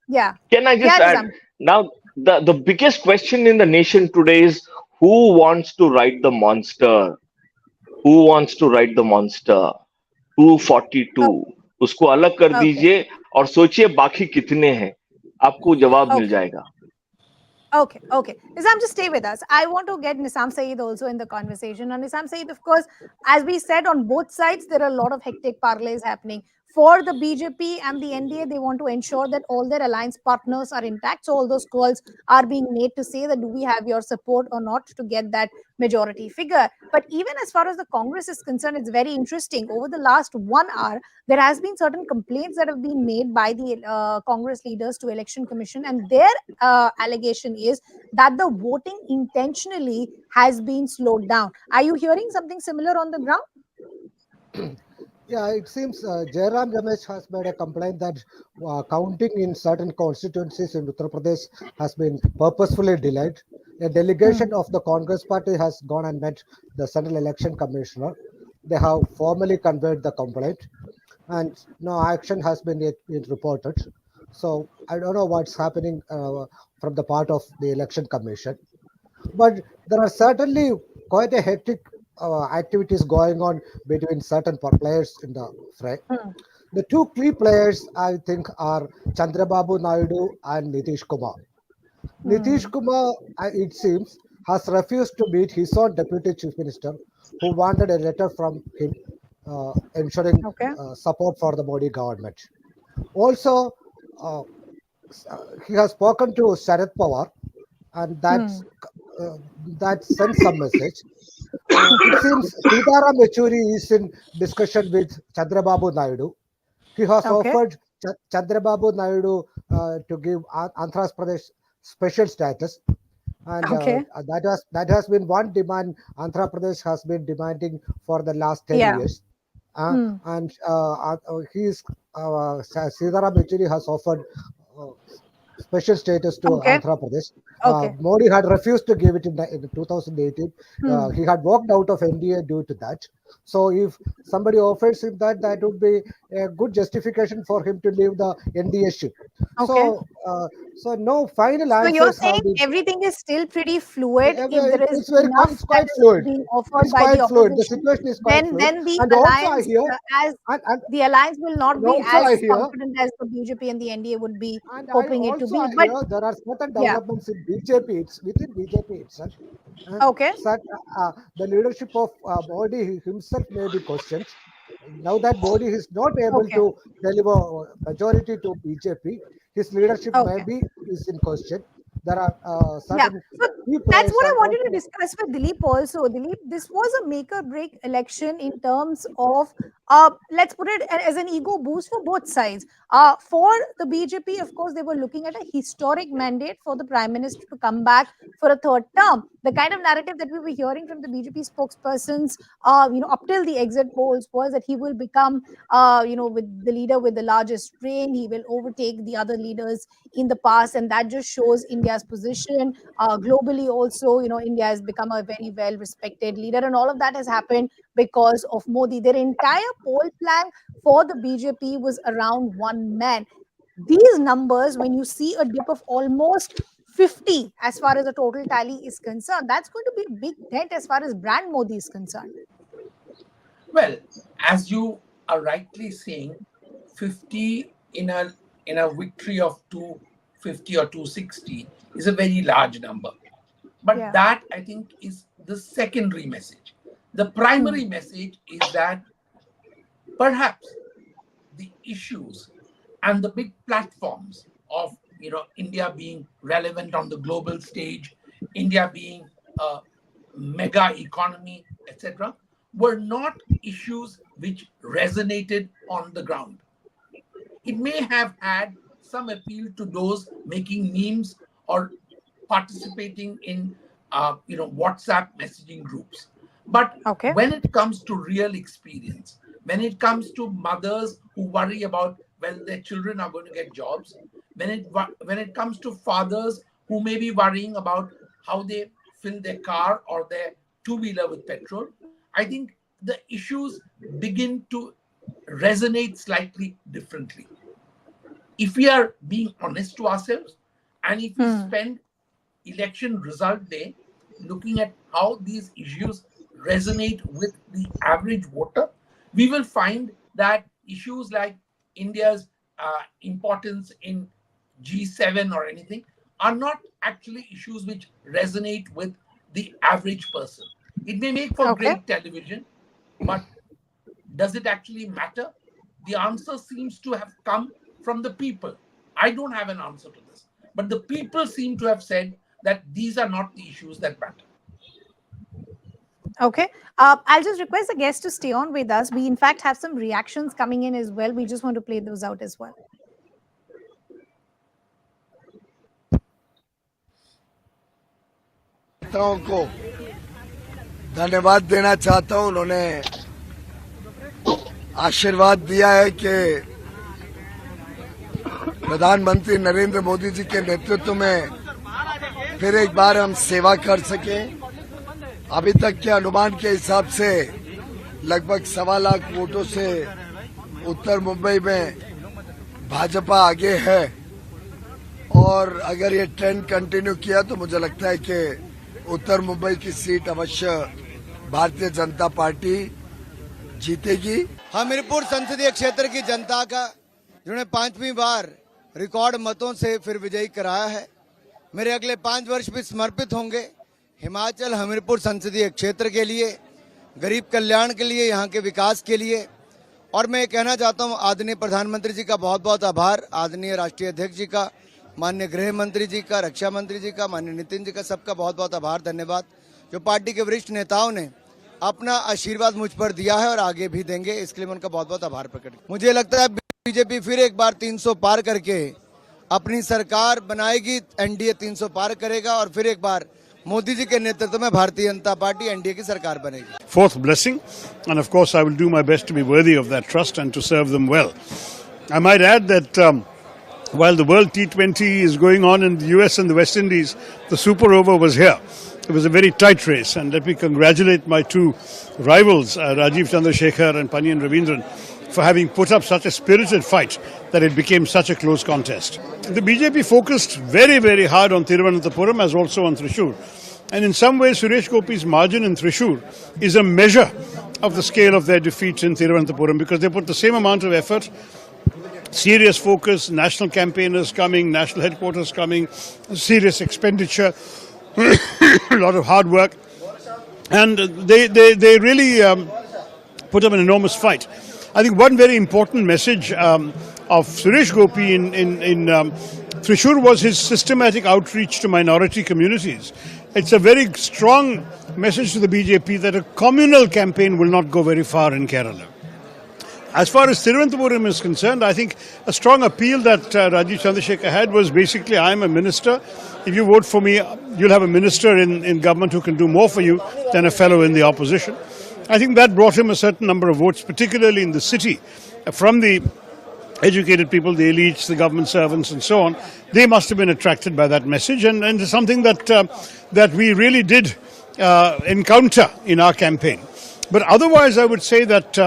Yeah. Can I just add? Now, the biggest question in the nation today is, who wants to ride the monster? Who wants to ride the monster? 242. उसको अलग कर दीजिए और सोचिए बाकी कितने हैं, आपको जवाब मिल जाएगा। Okay. Nisam, just stay with us. I want to get Nisam Saeed also in the conversation. And Nisam Saeed, of course, as we said, on both sides, there are a lot of hectic parlays happening. for the BJP and the NDA, they want to ensure that all their alliance partners are intact. So all those calls are being made to say that do we have your support or not to get that majority figure. But even as far as the Congress is concerned, it's very interesting. Over the last 1 hour, there has been certain complaints that have been made by the Congress leaders to Election Commission, and their allegation is that the voting intentionally has been slowed down. Are you hearing something similar on the ground? Yeah, it seems Jairam Ramesh has made a complaint that counting in certain constituencies in Uttar Pradesh has been purposefully delayed. A delegation of the Congress party has gone and met the Central Election Commissioner. They have formally conveyed the complaint, and no action has been yet been reported. So I don't know what's happening from the part of the Election Commission. But there are certainly quite a hectic activities going on between certain players in the fray. The two key players, I think, are Chandrababu Naidu and Nitish Kumar. Nitish Kumar, it seems, has refused to meet his own deputy chief minister, who wanted a letter from him ensuring Okay. support for the Modi government. Also, uh, he has spoken to Sharad Pawar, and that sends some message. It seems Sitaram Yechury is in discussion with Chandrababu Naidu. He has Okay. offered Chandrababu Naidu to give Andhra Pradesh special status, and Okay. that has been one demand Andhra Pradesh has been demanding for the last 10 Yeah. years. And Sitaram Yechury has offered uh, special status to Okay. Andhra Pradesh. Okay. Modi had refused to give it in 2018. He had walked out of NDA due to that. So if somebody offers him that, that would be a good justification for him to leave the NDA ship. Okay. So no final So you're answers saying have been. everything is still pretty fluid. If there is It's very enough it's that quite is fluid. being It offered is by the quite fluid. The opposition, situation is quite fluid. then the And also I alliance, hear, as and the alliance will not be also as I hear confident as the BJP and the NDA would be And I hoping it to also be. But hear there are certain yeah, developments in BJP. It's within BJP itself. okay, The leadership of Modi himself may be questioned. Now that Modi is not able okay, to deliver majority to BJP, his leadership okay. maybe is in question. There are Yeah, certain so key that's players what I and wanted to also. discuss with Dilip also. Dilip, this was a make or break election in terms of, let's put it as an ego boost for both sides. For the BJP, of course, they were looking at a historic mandate for the Prime Minister to come back for a third term. The kind of narrative that we were hearing from the BJP spokespersons, up till the exit polls was that he will become, with the leader with the largest reign. He will overtake the other leaders in the past, and that just shows India's position globally. Also, India has become a very well respected leader, and all of that has happened because of Modi. Their entire poll plan for the BJP was around one man. These numbers, when you see a dip of almost 50 as far as the total tally is concerned, that's going to be a big dent as far as brand Modi is concerned. Well, as you are rightly saying, 50 in a victory of 250 or 260 is a very large number. But Yeah. that, I think, is the secondary message. The primary message is that perhaps the issues and the big platforms of India being relevant on the global stage, India being a mega economy, etc., were not issues which resonated on the ground. It may have had some appeal to those making memes or participating in WhatsApp messaging groups. But Okay. when it comes to real experience, when it comes to mothers who worry about whether their children are going to get jobs, when it comes to fathers who may be worrying about how they fill their car or their two-wheeler with petrol, I think the issues begin to resonate slightly differently. If we are being honest to ourselves, and if we spend election result day looking at how these issues resonate with the average voter, we will find that issues like India's importance in G7 or anything are not actually issues which resonate with the average person. It may make for Okay. great television, but does it actually matter? the answer seems to have come from the people. I don't have an answer to this, but the people seem to have said that these are not the issues that matter. Okay. I'll just request the guests to stay on with us. We, in fact, have some reactions coming in as well. We just want to play those out as well. को धन्यवाद देना चाहता हूं। उन्होंने आशीर्वाद दिया है कि प्रधानमंत्री नरेंद्र मोदी जी के नेतृत्व में फिर एक बार हम सेवा कर सके। अभी तक के अनुमान के हिसाब से लगभग 1.25 लाख वोटों से उत्तर मुंबई में भाजपा आगे है और अगर ये ट्रेंड कंटिन्यू किया तो मुझे लगता है कि उत्तर मुंबई की सीट अवश्य भारतीय जनता पार्टी जीतेगी। हमीरपुर संसदीय क्षेत्र की जनता का जिन्होंने 5वीं बार रिकॉर्ड मतों से फिर विजयी कराया है, मेरे अगले 5 वर्ष भी समर्पित होंगे हिमाचल हमीरपुर संसदीय क्षेत्र के लिए, गरीब कल्याण के लिए, यहाँ के विकास के लिए। और मैं कहना चाहता हूँ आदरणीय प्रधानमंत्री जी का बहुत बहुत आभार, आदरणीय राष्ट्रीय अध्यक्ष जी का, माननीय गृह मंत्री जी का, रक्षा मंत्री जी का, माननीय नितिन जी का, सबका बहुत बहुत आभार, धन्यवाद। जो पार्टी के वरिष्ठ नेताओं ने अपना आशीर्वाद मुझ पर दिया है और आगे भी देंगे, इसके लिए मैं उनका बहुत बहुत आभार प्रकट करता हूं। मुझे लगता है बीजेपी फिर एक बार 300 पार करके अपनी सरकार बनाएगी, एनडीए 300 पार करेगा और फिर एक बार मोदी जी के नेतृत्व में भारतीय जनता पार्टी एनडीए की सरकार बनेगी। Fourth blessing, and of course I will do my best to be worthy of that trust and to serve them well. I might add that while the World T20 is going on in the US and the West Indies, the Super Over was here. It was a very tight race, and let me congratulate my two rivals, Rajiv Chandrasekhar and Pannian Ravindran, for having put up such a spirited fight that it became such a close contest. The BJP focused very, very hard on Thiruvananthapuram as also on Thrissur. And in some ways, Suresh Gopi's margin in Thrissur is a measure of the scale of their defeat in Thiruvananthapuram, because they put the same amount of effort, serious focus, national campaigners coming, national headquarters coming, serious expenditure, a lot of hard work, and they really put up an enormous fight. I think one very important message of Suresh Gopi in Thrissur was his systematic outreach to minority communities. It's a very strong message to the BJP that a communal campaign will not go very far in Kerala. As far as Thiruvananthapuram is concerned, I think a strong appeal that Rajiv Chandrasekhar had was basically, I am a minister. If you vote for me, you'll have a minister in government who can do more for you than a fellow in the opposition. I think that brought him a certain number of votes, particularly in the city, from the educated people, the elites, the government servants and so on. They must have been attracted by that message, and it's something that we really did encounter in our campaign. But otherwise, I would say that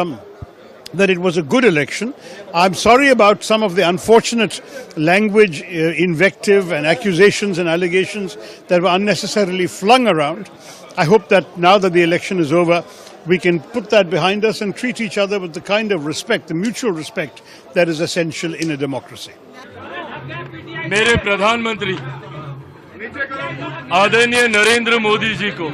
it was a good election. I'm sorry about some of the unfortunate language, invective and accusations and allegations that were unnecessarily flung around. I hope that now that the election is over, we can put that behind us and treat each other with the kind of respect, the mutual respect that is essential in a democracy. मेरे प्रधानमंत्री आदरणीय नरेंद्र मोदी जी को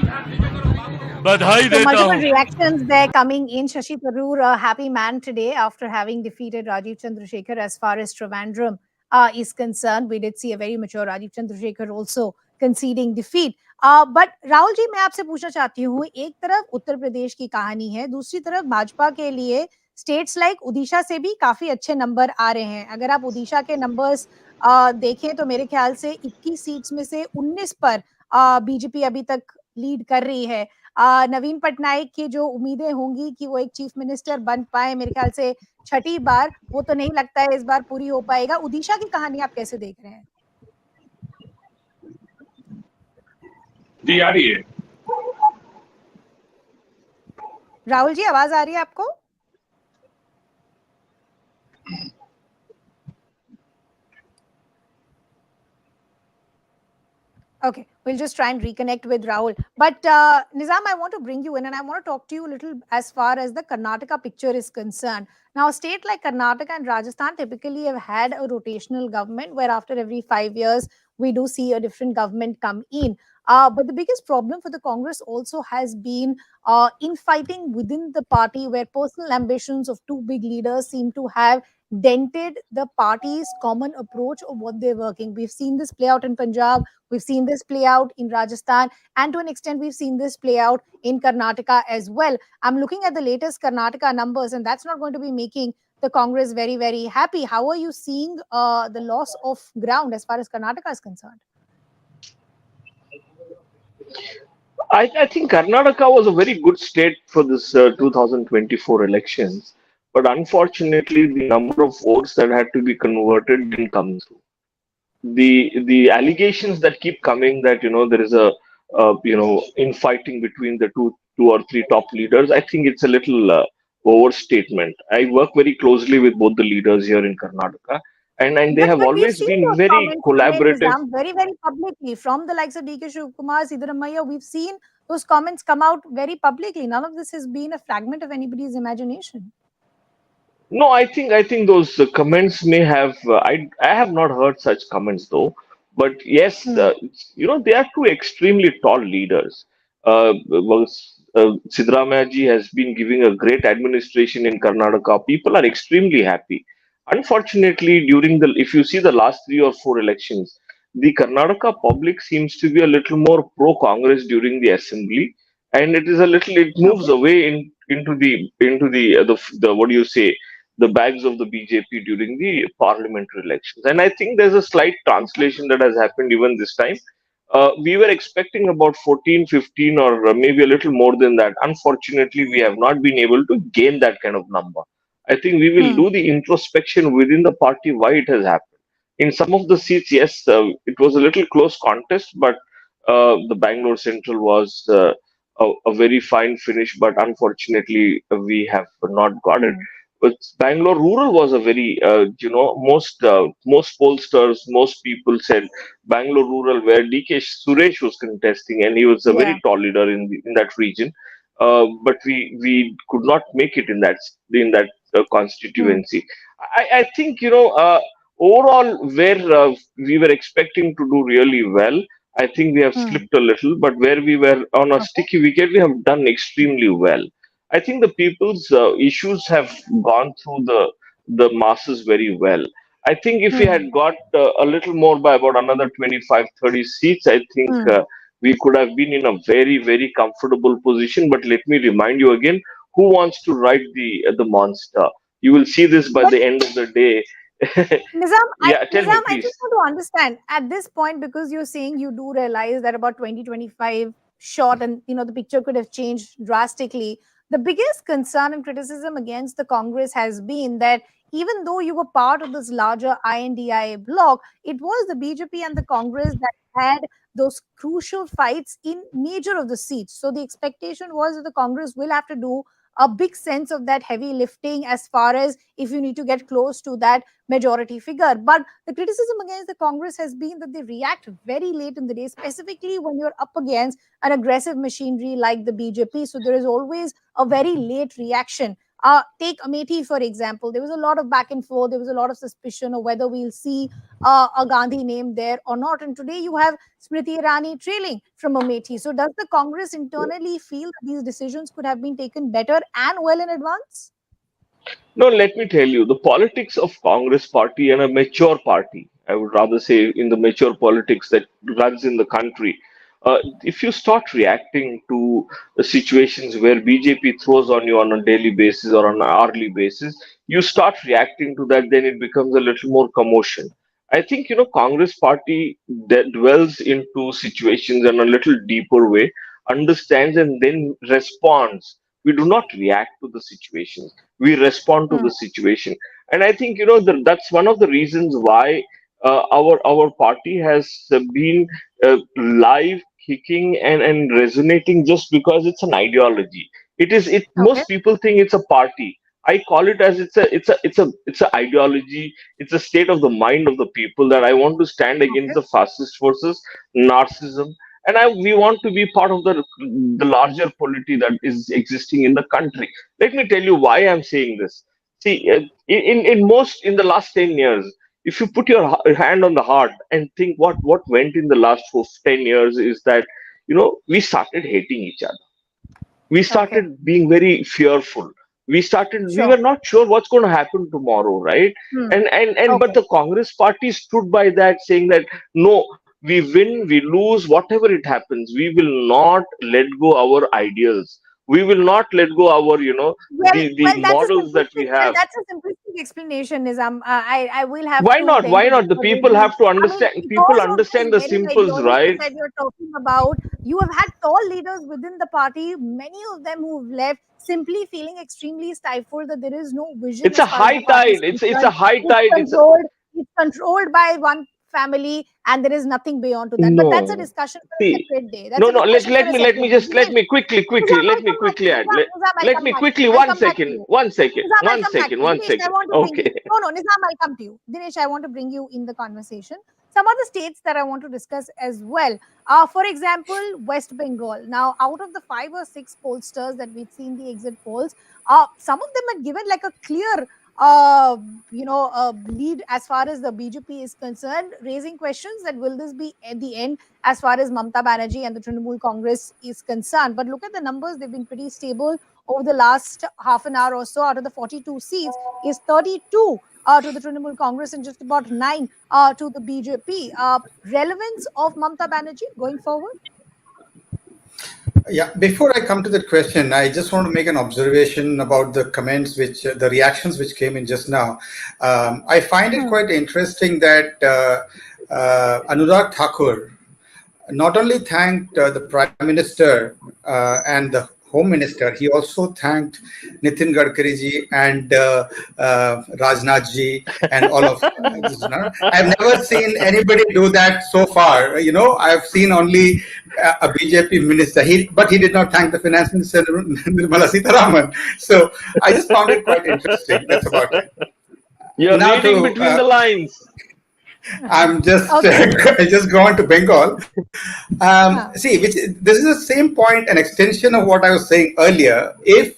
बधाई देता हूं। Multiple reactions there coming in. Shashi Tharoor, a happy man today after having defeated Rajiv Chandrasekhar as far as Trivandrum is concerned. We did see a very mature Rajiv Chandrasekhar also conceding defeat. But Rahul ji, मैं आपसे पूछना चाहती हूँ, एक तरफ उत्तर प्रदेश की कहानी है, दूसरी तरफ भाजपा के लिए स्टेट्स लाइक उड़ीसा से भी काफी अच्छे नंबर आ रहे हैं। अगर आप उड़ीसा के नंबर्स देखें तो मेरे ख्याल से 21 सीट्स में से 19 पर बीजेपी अभी तक लीड कर रही है। नवीन पटनायक की जो उम्मीदें होंगी कि वो एक चीफ मिनिस्टर बन पाए, मेरे ख्याल से 6ठी बार, वो तो नहीं लगता है इस बार पूरी हो पाएगा। उड़ीसा की कहानी आप कैसे देख रहे हैं? जी आ रही है। राहुल जी, आवाज आ रही है आपको? Okay, we'll just try and reconnect with Rahul. But Nizam, I want to bring you in and I want to talk to you a little as far as the Karnataka picture is concerned. Now, a state like Karnataka and Rajasthan typically have had a rotational government where after every 5 years, we do see a different government come in. But the biggest problem for the Congress also has been infighting within the party, where personal ambitions of two big leaders seem to have dented the party's common approach of what they're working. We've seen this play out in Punjab, we've seen this play out in Rajasthan, and to an extent, we've seen this play out in Karnataka as well. I'm looking at the latest Karnataka numbers, and that's not going to be making the Congress very, very happy. How are you seeing the loss of ground as far as Karnataka is concerned? I think Karnataka was a very good state for this 2024 elections, but unfortunately, the number of votes that had to be converted didn't come through. The allegations that keep coming that there is a infighting between the two or three top leaders, I think it's a little overstatement. I work very closely with both the leaders here in Karnataka, and they have But we've always seen been those very comments made, collaborative. Nizam, very, very publicly from the likes of DK Shivakumar, Siddaramaiah. We've seen those comments come out very publicly. None of this has been a fragment of anybody's imagination. No, I think those comments may have. I have not heard such comments though. But yes, they are two extremely tall leaders. Siddaramaiah ji has been giving a great administration in Karnataka. People are extremely happy. Unfortunately, if you see the last 3 or 4 elections, the Karnataka public seems to be a little more pro-Congress during the assembly, and it moves Okay. away into the what do you say, the bags of the BJP during the parliamentary elections. And I think there's a slight translation that has happened even this time. We were expecting about 14, 15, or maybe a little more than that. Unfortunately, we have not been able to gain that kind of number. I think we will do the introspection within the party why it has happened. In some of the seats, yes, it was a little close contest, but the Bangalore Central was a very fine finish, but unfortunately, we have not got it. But Bangalore rural was a very, most pollsters, most people said Bangalore rural, where DK Suresh was contesting, and he was a Yeah. very tall leader in that region. But we could not make it in that constituency. I think overall where we were expecting to do really well. I think we have slipped a little, but where we were on a Okay. sticky wicket, we have done extremely well. I think the people's issues have gone through the masses very well. I think if we had got a little more by about another 25, 30 seats, I think we could have been in a very, very comfortable position. But let me remind you again, who wants to ride the monster? You will see this by But the end of the day. Yeah, tell me, Nizam, I just please. want to understand at this point, because you're saying you do realize that about 2025 short, and the picture could have changed drastically. The biggest concern and criticism against the Congress has been that even though you were part of this larger I.N.D.I.A bloc, it was the BJP and the Congress that had those crucial fights in major of the seats. So the expectation was that the Congress will have to do a big sense of that heavy lifting as far as if you need to get close to that majority figure. But the criticism against the Congress has been that they react very late in the day, specifically when you're up against an aggressive machinery like the BJP. So there is always a very late reaction. Take Amethi, for example. There was a lot of back and forth. There was a lot of suspicion of whether we'll see a Gandhi name there or not. And today you have Smriti Irani trailing from Amethi. So does the Congress internally feel that these decisions could have been taken better and well in advance? No, let me tell you, the politics of Congress party and a mature party, I would rather say in the mature politics that runs in the country, if you start reacting to the situations where BJP throws on you on a daily basis or on an hourly basis, you start reacting to that, then it becomes a little more commotion. I think, Congress party that dwells into situations in a little deeper way, understands and then responds. We do not react to the situations, we respond to the situation. And I think that's one of the reasons why our party has been live, kicking, and resonating, just because it's an ideology. It Okay. most people think it's a party. I call it as it's a ideology. It's a state of the mind of the people that I want to stand against Okay. the fascist forces, narcissism, and we want to be part of the larger polity that is existing in the country. Let me tell you why I'm saying this. See, in the last 10 years, if you put your hand on the heart and think what went in the last 10 years is that, we started hating each other. We Okay. started being very fearful. We Sure. were not sure what's going to happen tomorrow, right? Hmm. And but Okay. the Congress party stood by that, saying that no, we win, we lose, whatever it happens, we will not let go our ideals. We will not let go our, the models that we have. That's a simplistic explanation, Nizam. I will have Why to not? then Why not? The disagree with people you. have to I mean, understand. People because of this understand the very simples, ideology right? that you're talking about, you have had tall leaders within the party, many of them who've left simply feeling extremely stifled that there is no vision It's a as far as high the party is tide. It's a concerned. high It's tide. It's controlled, it's controlled by one family, and there is nothing beyond to that. But that's a no. discussion for a See, separate day. That's no, a no. Let discussion for let a me let separate me day. just let Dinesh, me quickly Nizam, let I'll me come back to quickly you. add. Nizam, I'll Let come me back to you. quickly I'll one come back to second, you. one second, Nizam, I'll one come back to second, you. one Dinesh, I second. want to bring you. Okay. No, Nizam, I'll come to you. Dinesh, I want to bring you in the conversation. Some other states that I want to discuss as well. For example, West Bengal. Now, out of the 5 or 6 pollsters that we've seen the exit polls, some of them had given like a clear lead as far as the BJP is concerned, raising questions that will this be at the end as far as Mamta Banerjee and the Trinamool Congress is concerned. But look at the numbers; they've been pretty stable over the last half an hour or so. Out of the 42 seats, is 32 to the Trinamool Congress and just about 9 to the BJP. Relevance of Mamta Banerjee going forward? Yeah, before I come to that question, I just want to make an observation about the comments, the reactions which came in just now. I find it quite interesting that Anurag Thakur not only thanked the Prime Minister and the Home Minister, he also thanked Nitin Gadkari ji and Rajnath ji and all of I've never seen anybody do that so far. I've seen only a BJP minister, but he did not thank the Finance Minister, Nirmala Sitharaman. So I just found it quite interesting. That's about it. You're Now reading to between the lines. I'm just Okay. I just gone to Bengal. See, this is the same point, an extension of what I was saying earlier. If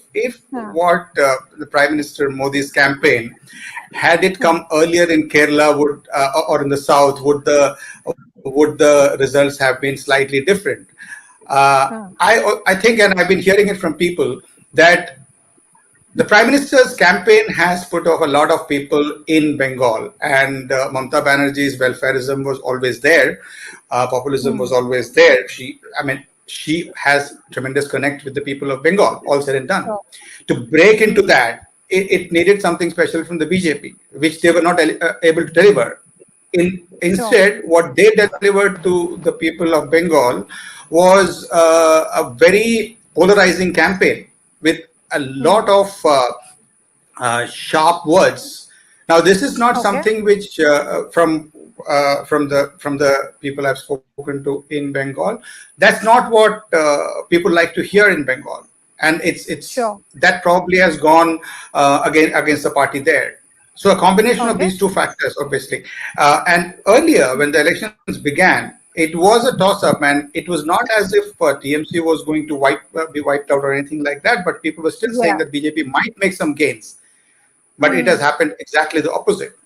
what the Prime Minister Modi's campaign had it come earlier in Kerala would or in the south, would the results have been slightly different? I think, and I've been hearing it from people, that the Prime Minister's campaign has put off a lot of people in Bengal, and Mamta Banerjee's welfareism was always there, populism was always there. She has tremendous connect with the people of Bengal, all said and done. To break into that, it needed something special from the BJP, which they were not able to deliver. Instead, what they delivered to the people of Bengal was a very polarizing campaign with a lot of sharp words. Now, this is not something which from the people I've spoken to in Bengal. That's not what people like to hear in Bengal, and it's that probably has gone against the party there. So a combination of these two factors, obviously. And earlier, when the elections began, it was a toss-up, and it was not as if TMC was going to be wiped out or anything like that. But people were still saying that BJP might make some gains, but it has happened exactly the opposite.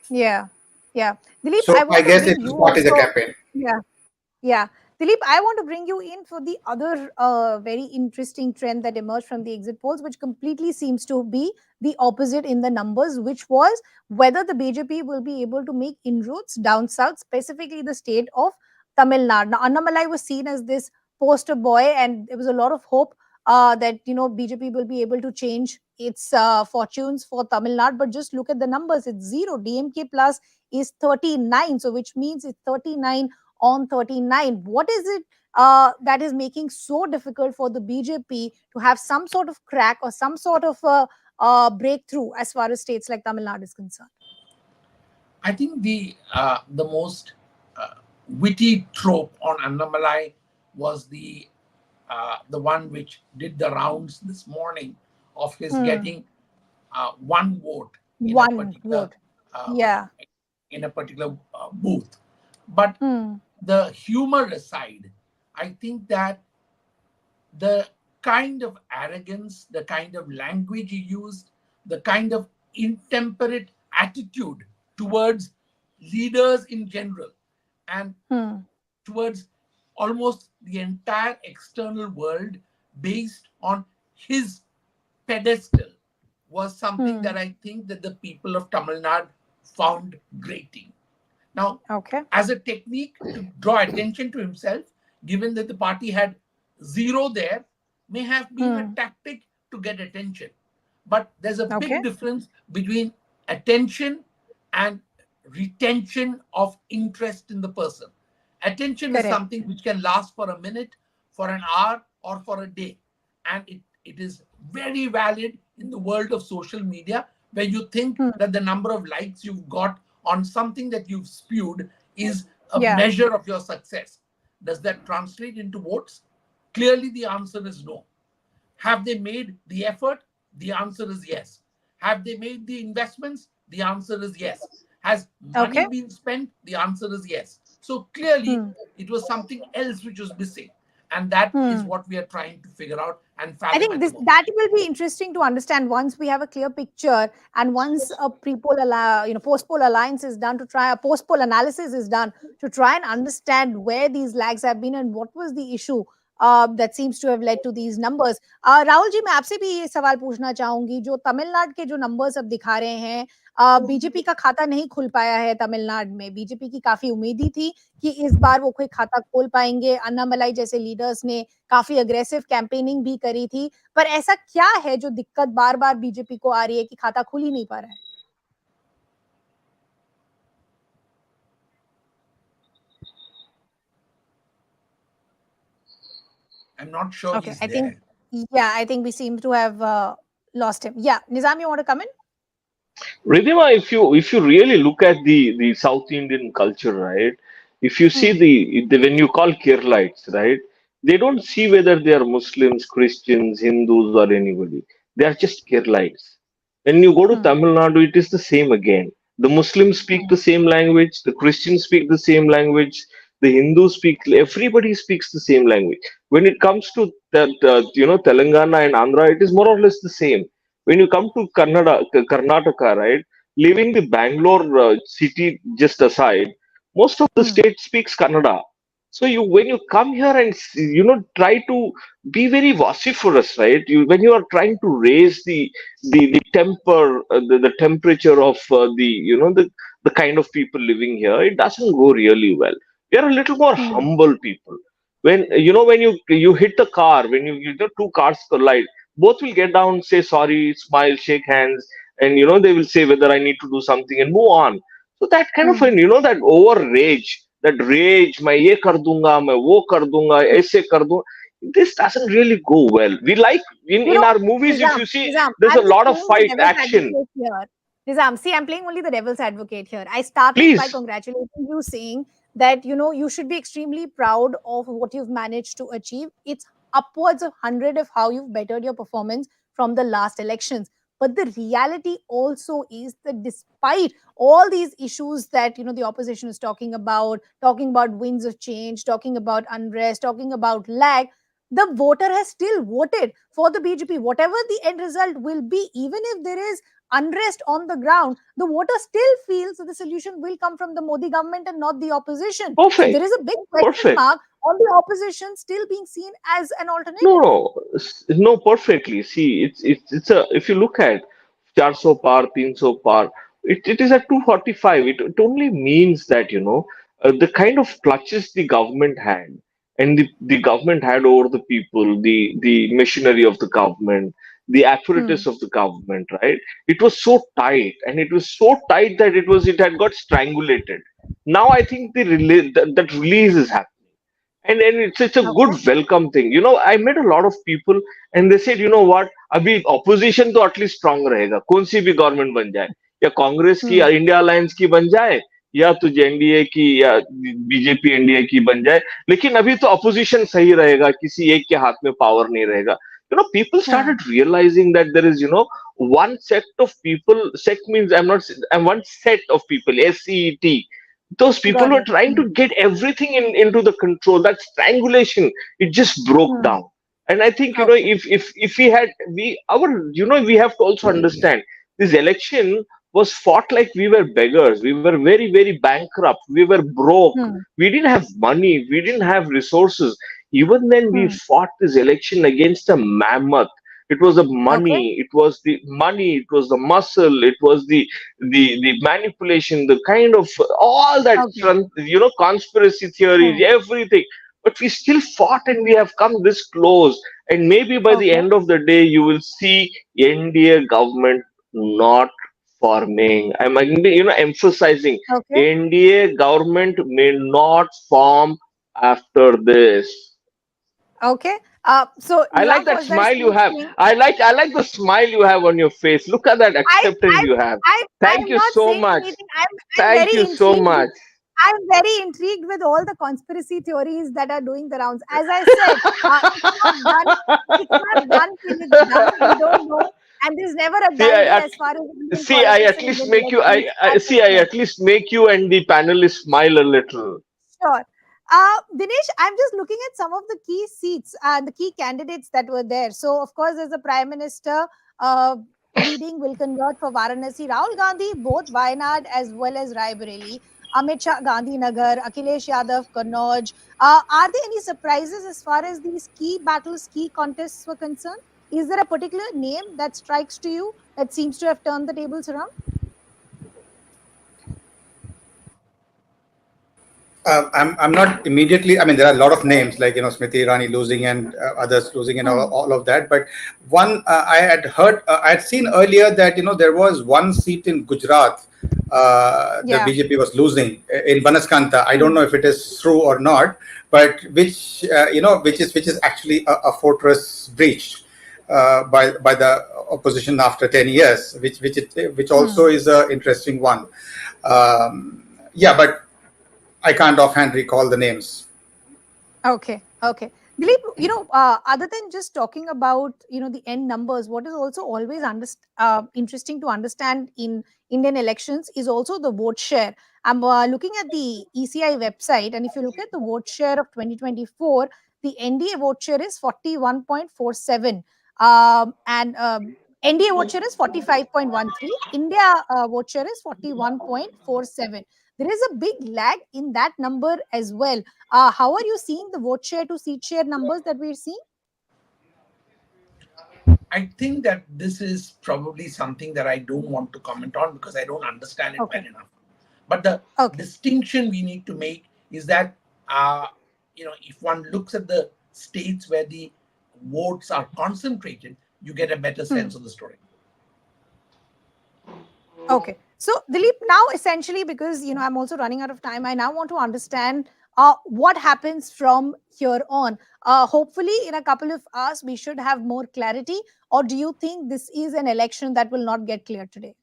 Yeah. Dilip, So I I want to guess bring it you was part of the also. campaign. Yeah. Dilip, I want to bring you in for the other very interesting trend that emerged from the exit polls, which completely seems to be the opposite in the numbers, which was whether the BJP will be able to make inroads down south, specifically the state of Tamil Nadu. Now, Annamalai was seen as this poster boy, and there was a lot of hope that BJP will be able to change its fortunes for Tamil Nadu. But just look at the numbers; it's zero. DMK plus is 39, so which means it's 39 on 39. What is it that is making so difficult for the BJP to have some sort of crack or some sort of breakthrough as far as states like Tamil Nadu is concerned? I think the most witty trope on Annamalai was the one which did the rounds this morning of his getting one vote in a One particular vote. Yeah. booth. But the humor aside, I think that the kind of arrogance, the kind of language he used, the kind of intemperate attitude towards leaders in general and towards almost the entire external world based on his pedestal was something that I think that the people of Tamil Nadu found grating. Now, as a technique to draw attention to himself, given that the party had zero there, may have been a tactic to get attention. But there's a big difference between attention and retention of interest in the person. Attention is something which can last for a minute, for an hour, or for a day. And it is very valid in the world of social media, where you think that the number of likes you've got on something that you've spewed is a measure of your success. Does that translate into votes? Clearly, the answer is no. Have they made the effort? The answer is yes. Have they made the investments? The answer is yes. Has money been spent? The answer is yes. So clearly, it was something else which was missing. And that is what we are trying to figure out and fathom. I think that will be interesting to understand once we have a clear picture and once a post-poll alliance is done to try, a post-poll analysis is done to try and understand where these lags have been and what was the issue that seems to have led to these numbers. Rahul ji, मैं आपसे भी ये सवाल पूछना चाहूंगी, जो तमिलनाडु के जो नंबर्स अब दिखा रहे हैं, बीजेपी का खाता नहीं खुल पाया है तमिलनाडु में. बीजेपी की काफी उम्मीदी थी कि इस बार वो कोई खाता खोल पाएंगे. अन्नामलाई जैसे लीडर्स ने काफी अग्रेसिव कैंपेनिंग भी करी थी, पर ऐसा क्या है जो दिक्कत बार बार बीजेपी को आ रही है कि खाता खुल ही नहीं पा रहा है? I'm not sure he's there. I think we seem to have lost him. Yeah, Nizam, you want to come in? Ridhima, if you really look at the South Indian culture, right? If you see the when you call Keralites, right? They don't see whether they are Muslims, Christians, Hindus, or anybody. They are just Keralites. When you go to Tamil Nadu, it is the same again. The Muslims speak the same language. The Christians speak the same language. The Hindus speak. Everybody speaks the same language. When it comes to that, Telangana and Andhra, it is more or less the same. When you come to Karnataka, right, leaving the Bangalore city just aside, most of the state speaks Kannada. So when you come here and try to be very vociferous, right? When you are trying to raise the temper, the temperature of the kind of people living here, it doesn't go really well. We are a little more humble people. When you hit the car, when two cars collide, both will get down, say sorry, smile, shake hands, and they will say whether I need to do something and move on. So that kind of that over rage, that rage, मैं ये कर दूंगा, मैं वो कर दूंगा, ऐसे कर दूंगा. This doesn't really go well. We like in our movies, Nizam, if you see, there's a lot of fight action. Nizam, see, I'm playing only the devil's advocate here. I started by congratulating you, saying that you should be extremely proud of what you've managed to achieve. It's upwards of 100 of how you've bettered your performance from the last elections. But the reality also is that despite all these issues that the opposition is talking about winds of change, talking about unrest, talking about lag, the voter has still voted for the BJP. Whatever the end result will be, even if there is unrest on the ground, the voter still feels that the solution will come from the Modi government and not the opposition. Perfect. So there is a big question mark on the opposition still being seen as an alternative. No, perfectly. See, it's a, if you look at 400 par, 300 par, it is at 245. It only means that the kind of clutches the government had, and the government had over the people, the machinery of the government, the apparatus of the government, right? It was so tight, and it was so tight that it had got strangulated. Now I think that release is happening. And it's a good welcome thing. I met a lot of people and they said, what, abhi opposition to at least strong rahega. कौन सी भी government बन जाए, या कांग्रेस की या India alliance की बन जाए, या तुझे एनडीए की या बीजेपी एनडीए की बन जाए, लेकिन अभी तो opposition सही रहेगा, किसी एक के हाथ में power नहीं रहेगा. People started realizing that there is, one sect of people. Sect means I'm one set of people. SET. Those people were trying to get everything into the control. That strangulation, it just broke down. And I think if we have to also understand this election was fought like we were beggars. We were very, very bankrupt. We were broke. We didn't have money. We didn't have resources. Even then, we fought this election against a mammoth. It was the money. It was the money. It was the muscle. It was the manipulation. The kind of all that conspiracy theories, everything. But we still fought, and we have come this close. And maybe by the end of the day, you will see NDA government not forming. I'm emphasizing NDA government may not form after this. Okay. So I like Nizam, that was there smile you have. something? I like the smile you have on your face. Look at that I, acceptance I, you have. Thank I'm you not so saying much. anything. I'm Thank very you so intrigued. much. I'm very intrigued with all the conspiracy theories that are doing the rounds. As I said, it's not done. It's not done till it's done. We don't know, and there's never a See, guarantee as far as Indian see, I politics at and least Indian make you. elections I are see. I concerned. at least make you and the panelists smile a little. Sure. Dinesh, I'm just looking at some of the key seats, the key candidates that were there. So, of course, there's a prime minister leading will convert for Varanasi. Rahul Gandhi, both Wayanad as well as Raebareli. Amit Shah, Gandhinagar. Akhilesh Yadav, Kannauj. Are there any surprises as far as these key battles, key contests were concerned? Is there a particular name that strikes to you that seems to have turned the tables around? I'm not immediately. I mean, there are a lot of names like Smriti Irani losing and others losing and all of that. But one I had heard, I had seen earlier that there was one seat in Gujarat. The BJP was losing in Banaskantha. I don't know if it is true or not, but which which is actually a fortress breached by the opposition after 10 years, which also is an interesting one. Yeah, but I can't offhand recall the names. Okay. Dilip, other than just talking about, the end numbers, what is also always interesting to understand in Indian elections is also the vote share. I'm looking at the ECI website, and if you look at the vote share of 2024, the NDA vote share is 41.47. And NDA vote share is 45.13. India vote share is 41.47. There is a big lag in that number as well. How are you seeing the vote share to seat share numbers that we're seeing? I think that this is probably something that I don't want to comment on because I don't understand it well enough. But the distinction we need to make is that, if one looks at the states where the votes are concentrated, you get a better sense of the story. Okay. So, Dilip, now essentially, because, I'm also running out of time, I now want to understand what happens from here on. Hopefully, in a couple of hours, we should have more clarity. Or do you think this is an election that will not get clear today?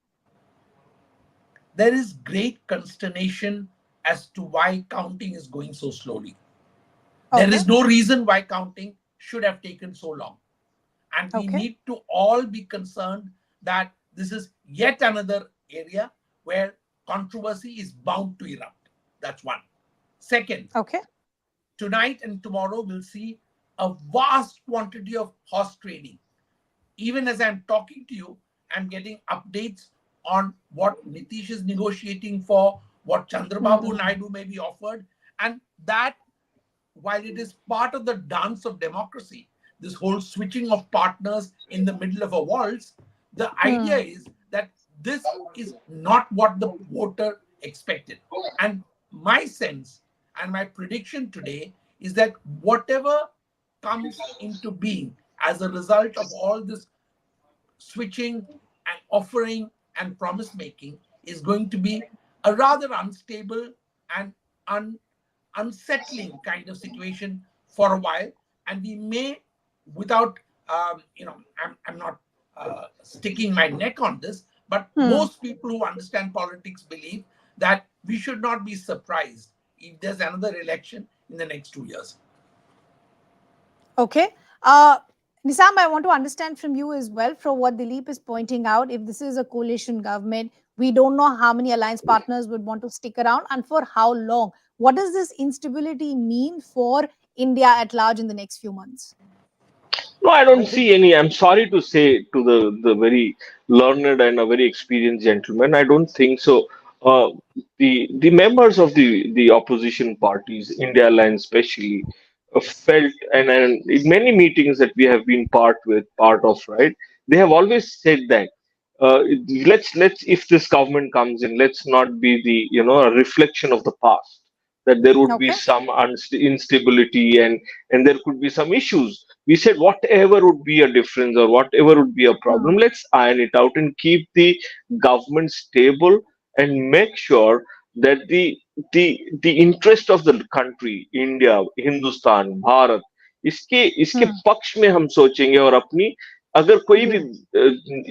There is great consternation as to why counting is going so slowly. There is no reason why counting should have taken so long. And we need to all be concerned that this is yet another area where controversy is bound to erupt. That's one. Second, tonight and tomorrow we'll see a vast quantity of horse trading. Even as I'm talking to you, I'm getting updates on what Nitish is negotiating for, what Chandrababu Naidu may be offered. And that, while it is part of the dance of democracy, this whole switching of partners in the middle of a waltz, the idea is that this is not what the voter expected. And my sense and my prediction today is that whatever comes into being as a result of all this switching and offering and promise making is going to be a rather unstable and unsettling kind of situation for a while. And we may, without, I'm not sticking my neck on this, but most people who understand politics believe that we should not be surprised if there's another election in the next 2 years. Okay. Nizam, I want to understand from you as well, from what Dilip is pointing out, if this is a coalition government, we don't know how many alliance partners would want to stick around and for how long. What does this instability mean for India at large in the next few months? No, I don't see any. I'm sorry to say to the very learned and a very experienced gentleman, I don't think so. Uh, the members of the opposition parties, India Alliance especially, felt and in many meetings that we have been part of, right? They have always said that let's if this government comes in, let's not be the a reflection of the past. That there would be Okay. some instability and there could be some issues. We said whatever would be a difference or whatever would be a problem, let's iron it out and keep the government stable and make sure that the interest of the country, India, Hindustan, Bharat, इसके पक्ष में हम सोचेंगे और अपनी अगर कोई भी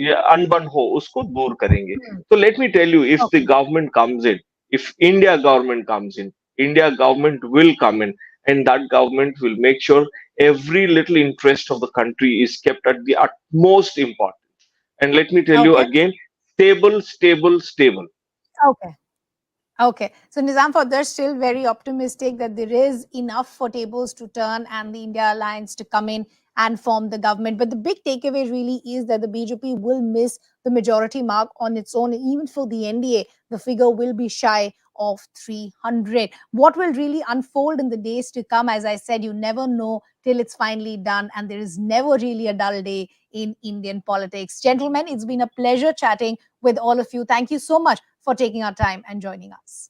ये अनबन हो उसको दूर करेंगे. So let me tell you, if the government comes in, if India government comes in, India government will come in, and that government will make sure every little interest of the country is kept at the utmost important. And let me tell you Okay. again, stable, stable, stable. Okay. Okay. So Nizam, for they're still very optimistic that there is enough for tables to turn and the India Alliance to come in and form the government. But the big takeaway really is that the BJP will miss the majority mark on its own. Even for the NDA, the figure will be shy of 300. What will really unfold in the days to come, as I said, you never know till it's finally done. And there is never really a dull day in Indian politics. Gentlemen, it's been a pleasure chatting with all of you. Thank you so much for taking our time and joining us.